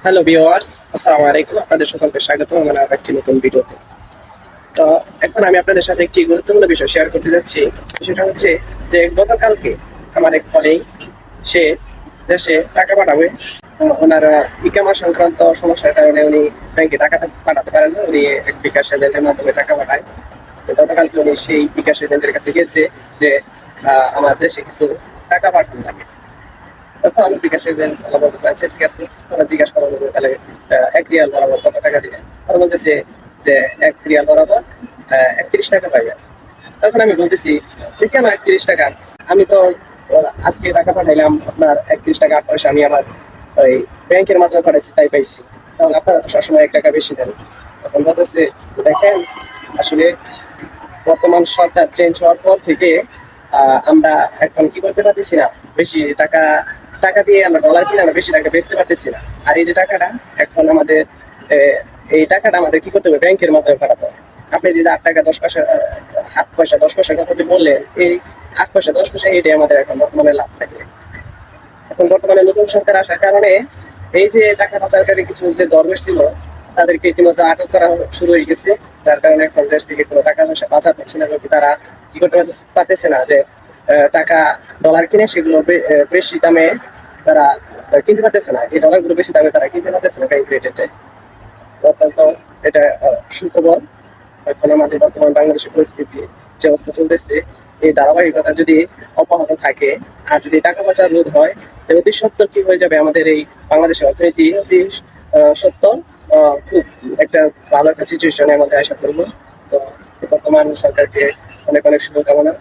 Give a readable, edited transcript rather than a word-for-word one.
Hello viewers, আসসালামু আলাইকুম। আপনাদের সকলকে স্বাগত আমার আরো একটি নতুন ভিডিওতে। তো এখন আমি আপনাদের সাথে একটি গুরুত্বপূর্ণ বিষয় শেয়ার করতে যাচ্ছি। বিষয়টা হচ্ছে যে গতকালকে আমার এক কলিগ সে দেশে টাকা পাঠাবে। ওনার ইকামা সংক্রান্ত সমস্যার কারণে উনি ব্যাংকে টাকা পাঠাতে পারেন না। উনি এক বিকাশ এজেন্টের মাধ্যমে টাকা পাঠায়। তো গতকালকে উনি সেই বিকাশ এজেন্টের কাছে গেছে যে আমার দেশে কিছু টাকা পাঠানো লাগে। তখন আমি বিকাশ এজেন্ট বলতে চাইছে ঠিক আছে, ওরা জিজ্ঞাসা করা বলবে তাহলে 1 রিয়াল বরাবর কত টাকা দিবেন। ওরা বলতেছে যে 1 রিয়াল বরাবর 31 টাকা পাইবেন। তখন আমি বলতেছি যে কেন 31 টাকা? আমি তো আজকে টাকা পাঠাইলাম আপনার 31 টাকা 8 পয়সা, আমি আমার ওই ব্যাংকের মাধ্যমে পাঠাইছি তাই পাইছি। তখন আপনারা তো সবসময় 1 টাকা বেশি দেন। তখন বলতেছে যে দেখেন, আসলে বর্তমান সরকার চেঞ্জ হওয়ার পর থেকে আমরা এখন কি করতে পারতেছি না, বেশি টাকা টাকা দিয়ে আমরা ডলার কিনে আমরা বেশি টাকা বেচতে পারতেছি না। আর এই যে টাকাটা এখন আমাদের এই টাকাটা আমাদের কি করতে হবে, ব্যাংকের মাধ্যমে পাঠাতে হবে। আপনি যদি 8 টাকা 10 পয়সা 8 পয়সা 10 পয়সার কথা যে বললেন, এই 8 পয়সা 10 পয়সা এইটাই আমাদের এখন বর্তমানে লাভ থাকে। এখন বর্তমানে নতুন সরকার আসার কারণে এই যে টাকা পাচারকারী কিছু যে দরবেশ ছিল তাদেরকে ইতিমধ্যে আটক করা শুরু হয়ে গেছে। যার কারণে এখন দেশ থেকে কোনো টাকা পয়সা পাচার হচ্ছে না, এবং তারা কি করতে পারতেছে না যে টাকা ডলার কিনে সেগুলো বেশি দামে তারা কিনতে পারতেছে না। এই ডলারগুলো বেশি দামে তারা কিনতে পারতেছে না ব্যাংক রেটের চাই। অত্যন্ত এটা সুখবর। এখন আমাদের বর্তমান বাংলাদেশের পরিস্থিতি যে অবস্থা চলতেছে, এই ধারাবাহিকতা যদি অব্যাহত থাকে আর যদি টাকা পাচার রোধ হয়, তাহলে অতি সত্বর কি হয়ে যাবে আমাদের এই বাংলাদেশের অর্থনীতি অতি সত্তর খুব একটা ভালো একটা সিচুয়েশনে আমাদের আশা করবো। তো বর্তমান সরকারকে অনেক অনেক শুভকামনা।